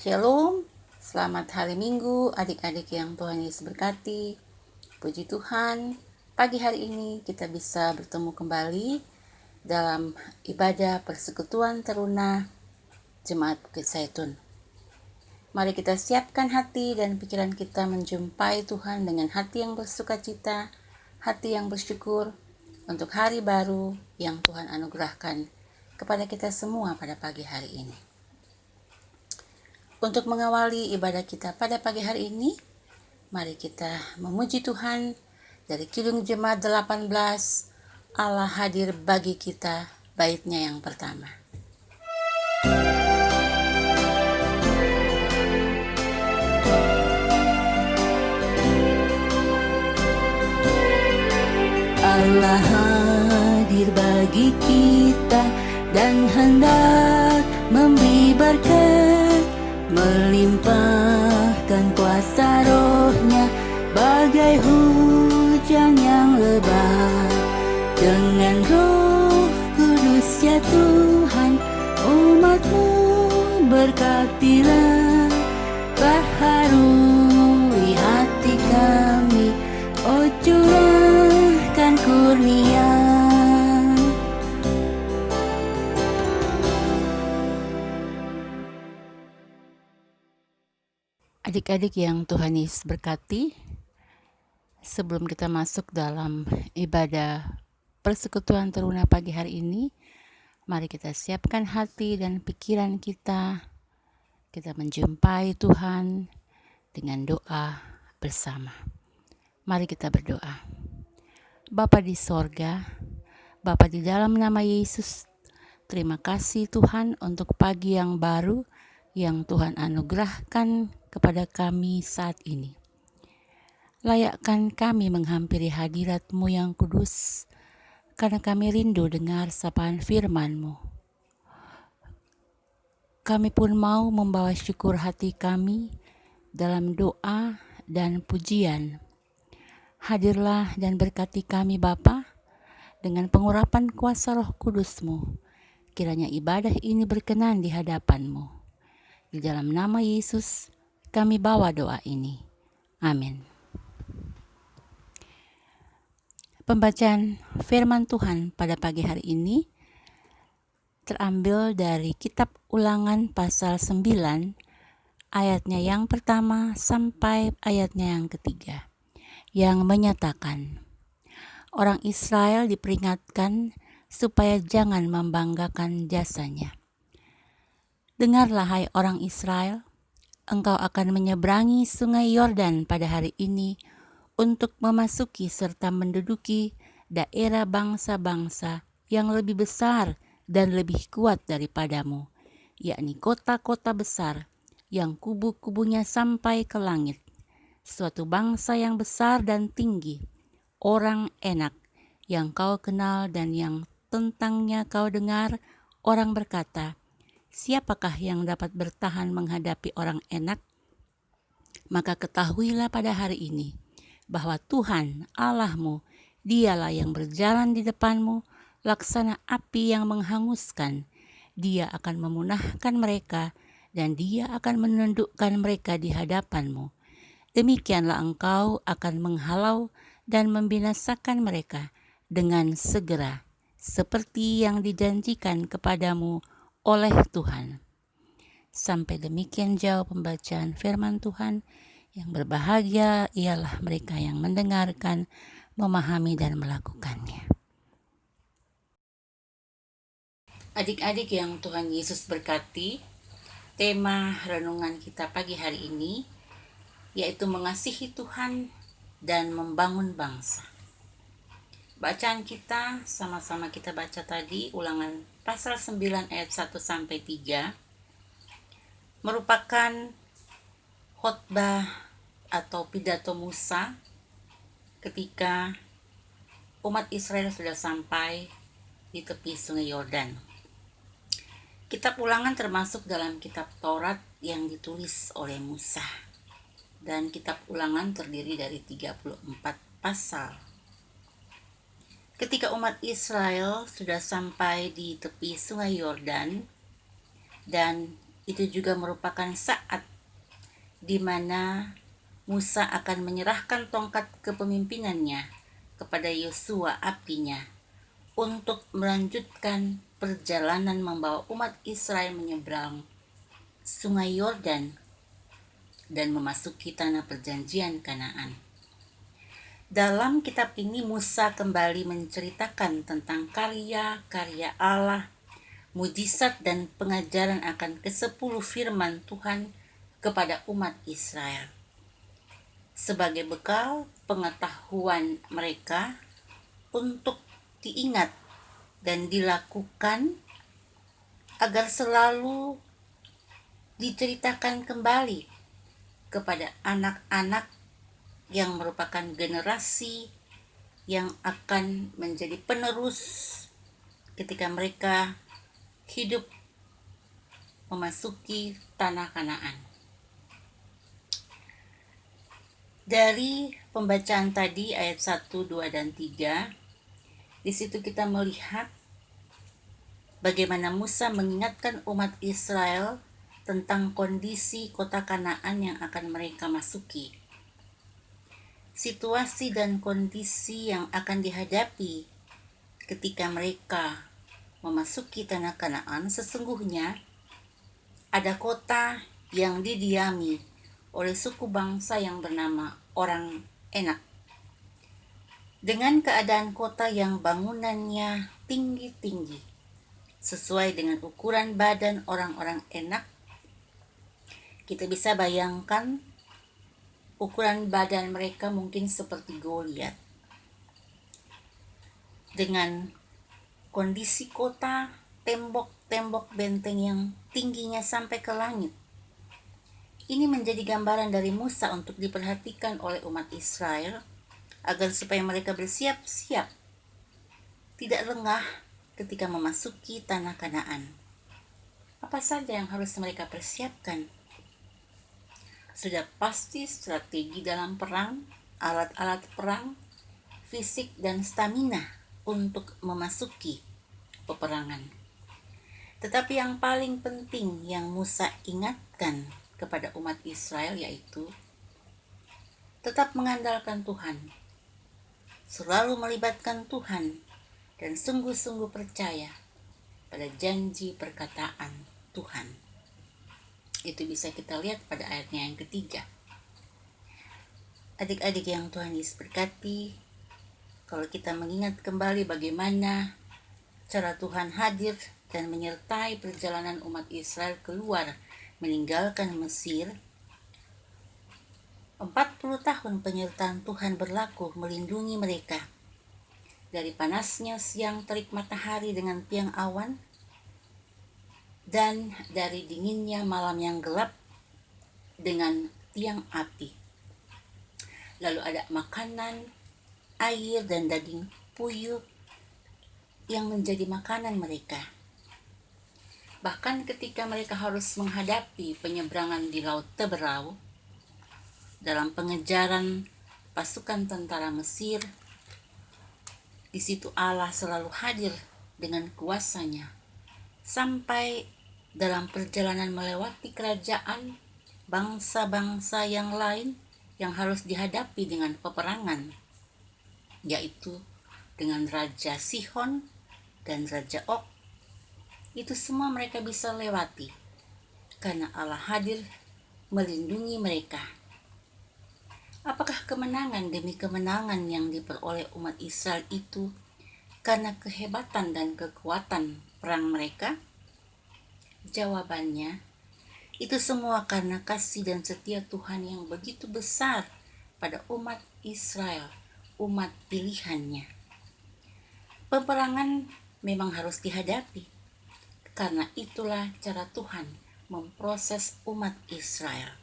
Shalom, selamat hari Minggu adik-adik yang Tuhan Yesus berkati. Puji Tuhan, pagi hari ini kita bisa bertemu kembali dalam ibadah persekutuan teruna Jemaat Bukit Zaitun. Mari kita siapkan hati dan pikiran kita menjumpai Tuhan dengan hati yang bersukacita, hati yang bersyukur untuk hari baru yang Tuhan anugerahkan kepada kita semua pada pagi hari ini. Untuk mengawali ibadah kita pada pagi hari ini, mari kita memuji Tuhan dari Kidung Jemaat 18, Allah hadir bagi kita, baitnya yang pertama. Allah hadir bagi kita dan hendak memberi berkat, melimpahkan kuasa rohnya bagai hujan yang lebat. Dengan Roh Kudus ya Tuhan, umat-Mu berkatilah, baharui hati kami, oh curahkan kurnia. Adik-adik yang Tuhan Yesus berkati, sebelum kita masuk dalam ibadah persekutuan teruna pagi hari ini, mari kita siapkan hati dan pikiran kita menjumpai Tuhan dengan doa bersama. Mari kita berdoa. Bapa di sorga, Bapa di dalam nama Yesus, terima kasih Tuhan untuk pagi yang baru yang Tuhan anugerahkan kepada kami saat ini. Layakkan kami menghampiri hadirat-Mu yang kudus, karena kami rindu dengar sapaan firman-Mu. Kami pun mau membawa syukur hati kami dalam doa dan pujian. Hadirlah dan berkati kami Bapa dengan pengurapan kuasa Roh Kudus-Mu. Kiranya ibadah ini berkenan di hadapan-Mu. Di dalam nama Yesus kami bawa doa ini. Amin. Pembacaan firman Tuhan pada pagi hari ini terambil dari kitab Ulangan pasal 9 ayatnya yang pertama sampai ayatnya yang ketiga, yang menyatakan orang Israel diperingatkan supaya jangan membanggakan jasanya. Dengarlah hai orang Israel, engkau akan menyeberangi sungai Yordan pada hari ini untuk memasuki serta menduduki daerah bangsa-bangsa yang lebih besar dan lebih kuat daripadamu, yakni kota-kota besar yang kubu-kubunya sampai ke langit, suatu bangsa yang besar dan tinggi, orang enak yang kau kenal dan yang tentangnya kau dengar orang berkata, siapakah yang dapat bertahan menghadapi orang enak? Maka ketahuilah pada hari ini bahwa Tuhan Allahmu, dialah yang berjalan di depanmu, laksana api yang menghanguskan. Dia akan memunahkan mereka dan dia akan menundukkan mereka di hadapanmu. Demikianlah engkau akan menghalau dan membinasakan mereka dengan segera, seperti yang dijanjikan kepadamu oleh Tuhan. Sampai demikian jauh pembacaan firman Tuhan. Yang berbahagia ialah mereka yang mendengarkan, memahami dan melakukannya. Adik-adik yang Tuhan Yesus berkati, tema renungan kita pagi hari ini yaitu mengasihi Tuhan dan membangun bangsa. Bacaan kita sama-sama kita baca tadi, Ulangan pasal 9 ayat 1 sampai 3 merupakan khotbah atau pidato Musa ketika umat Israel sudah sampai di tepi sungai Yordan. Kitab Ulangan termasuk dalam kitab Taurat yang ditulis oleh Musa. Dan kitab Ulangan terdiri dari 34 pasal. Ketika umat Israel sudah sampai di tepi sungai Yordan dan itu juga merupakan saat di mana Musa akan menyerahkan tongkat kepemimpinannya kepada Yosua apinya untuk melanjutkan perjalanan membawa umat Israel menyeberang Sungai Yordan dan memasuki tanah perjanjian Kanaan. Dalam kitab ini Musa kembali menceritakan tentang karya-karya Allah, mujizat dan pengajaran akan ke-10 firman Tuhan kepada umat Israel. Sebagai bekal pengetahuan mereka untuk diingat dan dilakukan agar selalu diceritakan kembali kepada anak-anak yang merupakan generasi yang akan menjadi penerus ketika mereka hidup memasuki tanah Kanaan. Dari pembacaan tadi ayat 1, 2, dan 3, di situ kita melihat bagaimana Musa mengingatkan umat Israel tentang kondisi kota Kanaan yang akan mereka masuki. Situasi dan kondisi yang akan dihadapi ketika mereka memasuki tanah Kanaan sesungguhnya ada kota yang didiami oleh suku bangsa yang bernama orang Enak. Dengan keadaan kota yang bangunannya tinggi-tinggi, sesuai dengan ukuran badan orang-orang Enak, kita bisa bayangkan ukuran badan mereka mungkin seperti Goliat. Dengan kondisi kota, tembok-tembok benteng yang tingginya sampai ke langit. Ini menjadi gambaran dari Musa untuk diperhatikan oleh umat Israel agar supaya mereka bersiap-siap, tidak lengah ketika memasuki tanah Kanaan. Apa saja yang harus mereka persiapkan? Sudah pasti strategi dalam perang, alat-alat perang, fisik dan stamina untuk memasuki peperangan. Tetapi yang paling penting yang Musa ingatkan kepada umat Israel yaitu tetap mengandalkan Tuhan, selalu melibatkan Tuhan, dan sungguh-sungguh percaya pada janji perkataan Tuhan. Itu bisa kita lihat pada ayatnya yang ketiga. Adik-adik yang Tuhan Yesus berkati, kalau kita mengingat kembali bagaimana cara Tuhan hadir dan menyertai perjalanan umat Israel keluar meninggalkan Mesir, 40 tahun penyertaan Tuhan berlaku melindungi mereka dari panasnya siang terik matahari dengan tiang awan, dan dari dinginnya malam yang gelap dengan tiang api. Lalu ada makanan, air, dan daging puyuh yang menjadi makanan mereka. Bahkan ketika mereka harus menghadapi penyeberangan di Laut Teberau dalam pengejaran pasukan tentara Mesir, di situ Allah selalu hadir dengan kuasanya sampai dalam perjalanan melewati kerajaan bangsa-bangsa yang lain yang harus dihadapi dengan peperangan, yaitu dengan Raja Sihon dan Raja Og. Itu semua mereka bisa lewati karena Allah hadir melindungi mereka. Apakah kemenangan demi kemenangan yang diperoleh umat Israel itu karena kehebatan dan kekuatan perang mereka? Jawabannya, itu semua karena kasih dan setia Tuhan yang begitu besar pada umat Israel, umat pilihannya. Peperangan memang harus dihadapi, karena itulah cara Tuhan memproses umat Israel.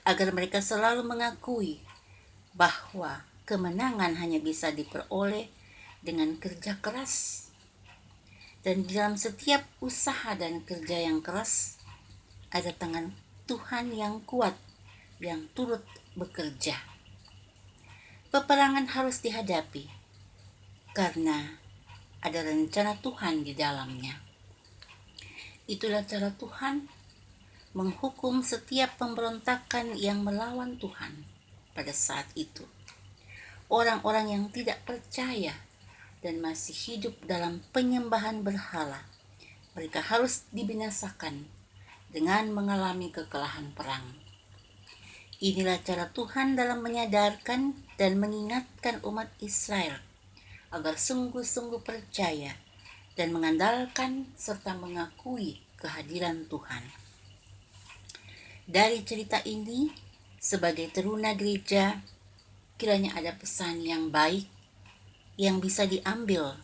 Agar mereka selalu mengakui bahwa kemenangan hanya bisa diperoleh dengan kerja keras. Dan di dalam setiap usaha dan kerja yang keras, ada tangan Tuhan yang kuat yang turut bekerja. Peperangan harus dihadapi karena ada rencana Tuhan di dalamnya. Itulah cara Tuhan menghukum setiap pemberontakan yang melawan Tuhan pada saat itu. Orang-orang yang tidak percaya dan masih hidup dalam penyembahan berhala, mereka harus dibinasakan dengan mengalami kekalahan perang. Inilah cara Tuhan dalam menyadarkan dan mengingatkan umat Israel agar sungguh-sungguh percaya dan mengandalkan serta mengakui kehadiran Tuhan. Dari cerita ini, sebagai teruna gereja, kiranya ada pesan yang baik yang bisa diambil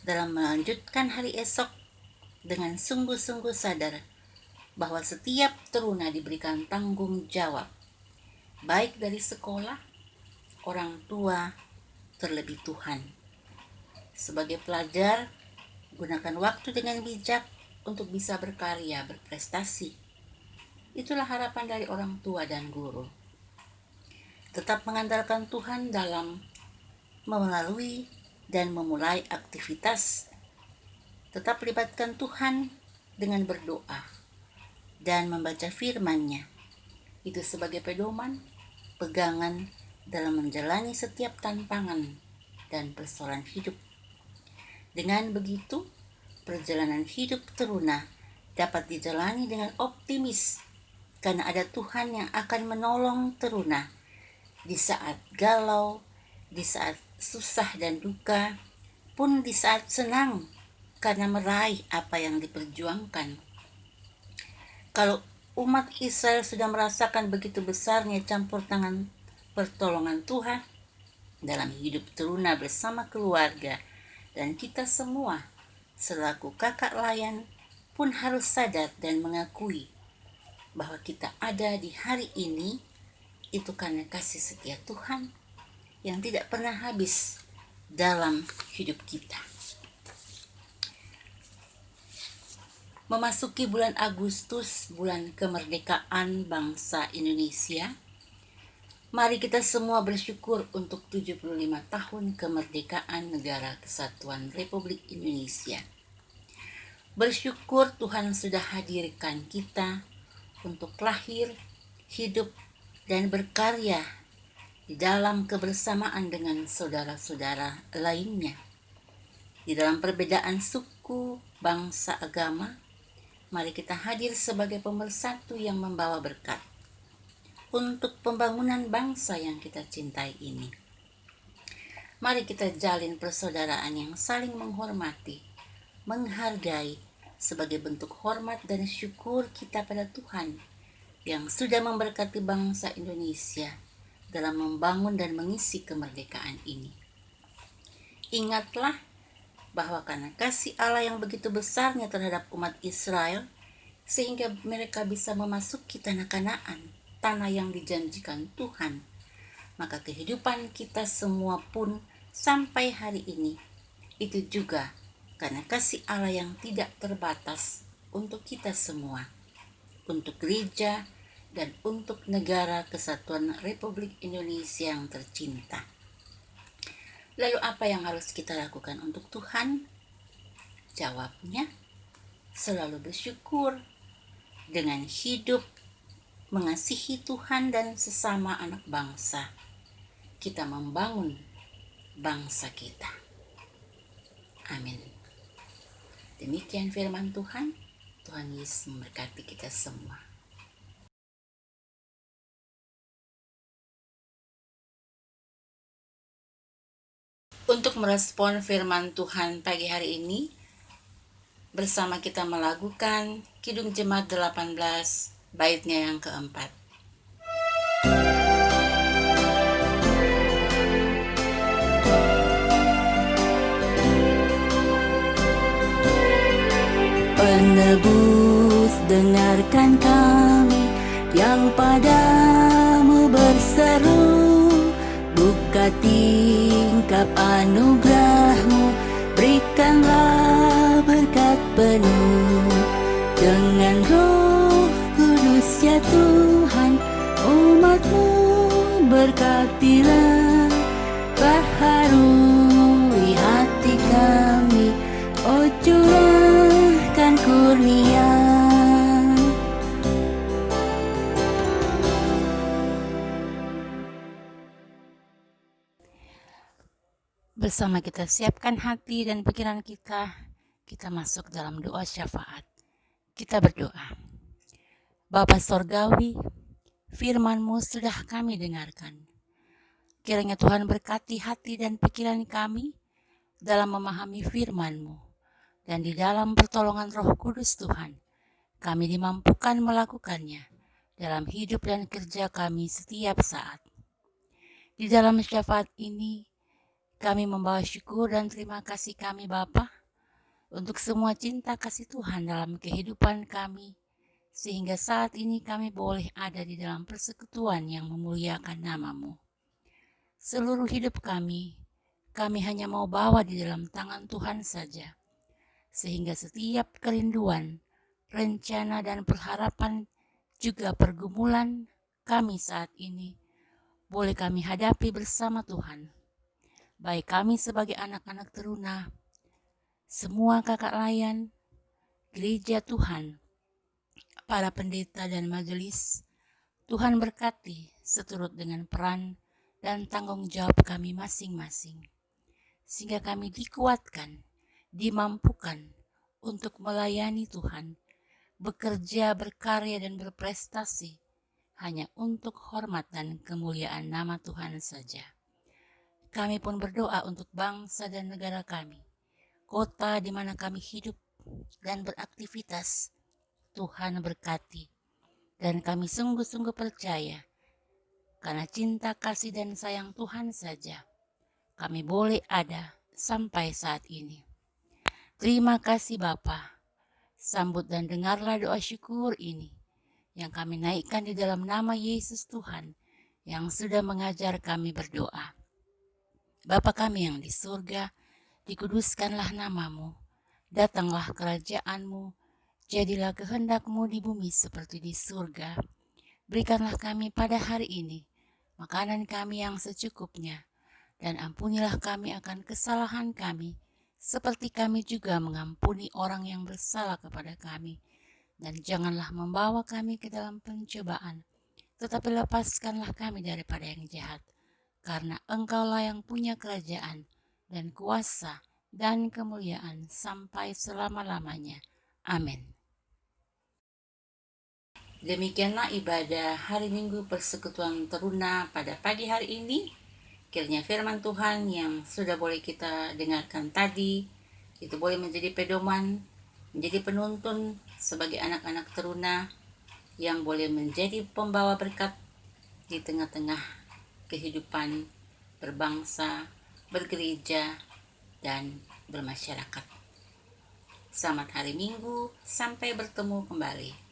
dalam melanjutkan hari esok dengan sungguh-sungguh sadar bahwa setiap teruna diberikan tanggung jawab, baik dari sekolah, orang tua, terlebih Tuhan. Sebagai pelajar, gunakan waktu dengan bijak untuk bisa berkarya, berprestasi. Itulah harapan dari orang tua dan guru. Tetap mengandalkan Tuhan dalam melalui dan memulai aktivitas. Tetap libatkan Tuhan dengan berdoa dan membaca firman-Nya. Itu sebagai pedoman, pegangan dalam menjalani setiap tantangan dan persoalan hidup. Dengan begitu, perjalanan hidup teruna dapat dijalani dengan optimis, karena ada Tuhan yang akan menolong teruna di saat galau, di saat susah dan duka, pun di saat senang karena meraih apa yang diperjuangkan. Kalau umat Israel sudah merasakan begitu besarnya campur tangan pertolongan Tuhan dalam hidup teruna bersama keluarga, dan kita semua selaku kakak layan pun harus sadar dan mengakui bahwa kita ada di hari ini itu karena kasih setia Tuhan yang tidak pernah habis dalam hidup kita. Memasuki bulan Agustus, bulan kemerdekaan bangsa Indonesia, mari kita semua bersyukur untuk 75 tahun kemerdekaan Negara Kesatuan Republik Indonesia. Bersyukur Tuhan sudah hadirkan kita untuk lahir, hidup, dan berkarya di dalam kebersamaan dengan saudara-saudara lainnya. Di dalam perbedaan suku, bangsa, agama, mari kita hadir sebagai pemersatu yang membawa berkat untuk pembangunan bangsa yang kita cintai ini. Mari kita jalin persaudaraan yang saling menghormati, menghargai, sebagai bentuk hormat dan syukur kita pada Tuhan yang sudah memberkati bangsa Indonesia dalam membangun dan mengisi kemerdekaan ini. Ingatlah bahwa karena kasih Allah yang begitu besarnya terhadap umat Israel, sehingga mereka bisa memasuki tanah Kanaan, tanah yang dijanjikan Tuhan, maka kehidupan kita semua pun sampai hari ini itu juga karena kasih Allah yang tidak terbatas untuk kita semua, untuk gereja dan untuk negara Kesatuan Republik Indonesia yang tercinta. Lalu apa yang harus kita lakukan untuk Tuhan? Jawabnya, selalu bersyukur dengan hidup, mengasihi Tuhan dan sesama anak bangsa. Kita membangun bangsa kita. Amin. Demikian firman Tuhan. Tuhan Yesus memberkati kita semua. Untuk merespon firman Tuhan pagi hari ini, bersama kita melakukan Kidung Jemaat 18, baitnya yang keempat. Penebus, dengarkan kami yang padamu berseru, buka tingkap anugerahmu, berikanlah berkat penuh. Dengan Roh Kudus ya Tuhan, umatmu berkatilah, baharui hati kami, oh curahkan kurnia. Bersama kita siapkan hati dan pikiran kita masuk dalam doa syafaat. Kita berdoa. Bapa Sorgawi, firman-Mu sudah kami dengarkan. Kiranya Tuhan berkati hati dan pikiran kami dalam memahami firman-Mu. Dan di dalam pertolongan Roh Kudus Tuhan, kami dimampukan melakukannya dalam hidup dan kerja kami setiap saat. Di dalam syafaat ini, kami membawa syukur dan terima kasih kami Bapa untuk semua cinta kasih Tuhan dalam kehidupan kami, sehingga saat ini kami boleh ada di dalam persekutuan yang memuliakan nama-Mu. Seluruh hidup kami hanya mau bawa di dalam tangan Tuhan saja, sehingga setiap kerinduan, rencana dan pengharapan juga pergumulan kami saat ini boleh kami hadapi bersama Tuhan. Baik kami sebagai anak-anak teruna, semua kakak layan, gereja Tuhan, para pendeta dan majelis, Tuhan berkati seturut dengan peran dan tanggung jawab kami masing-masing. Sehingga kami dikuatkan, dimampukan untuk melayani Tuhan, bekerja, berkarya dan berprestasi hanya untuk hormat dan kemuliaan nama Tuhan saja. Kami pun berdoa untuk bangsa dan negara kami, kota di mana kami hidup dan beraktivitas. Tuhan berkati, dan kami sungguh-sungguh percaya karena cinta kasih dan sayang Tuhan saja kami boleh ada sampai saat ini. Terima kasih Bapa. Sambut dan dengarlah doa syukur ini yang kami naikkan di dalam nama Yesus Tuhan yang sudah mengajar kami berdoa. Bapa kami yang di surga, dikuduskanlah nama-Mu, datanglah kerajaan-Mu, jadilah kehendak-Mu di bumi seperti di surga. Berikanlah kami pada hari ini makanan kami yang secukupnya, dan ampunilah kami akan kesalahan kami, seperti kami juga mengampuni orang yang bersalah kepada kami. Dan janganlah membawa kami ke dalam pencobaan, tetapi lepaskanlah kami daripada yang jahat. Karena Engkaulah yang punya kerajaan dan kuasa dan kemuliaan sampai selama-lamanya. Amin. Demikianlah ibadah hari Minggu Persekutuan Teruna pada pagi hari ini. Kiranya firman Tuhan yang sudah boleh kita dengarkan tadi, itu boleh menjadi pedoman, menjadi penuntun sebagai anak-anak teruna yang boleh menjadi pembawa berkat di tengah-tengah kehidupan berbangsa, bergereja, dan bermasyarakat. Selamat hari Minggu, sampai bertemu kembali.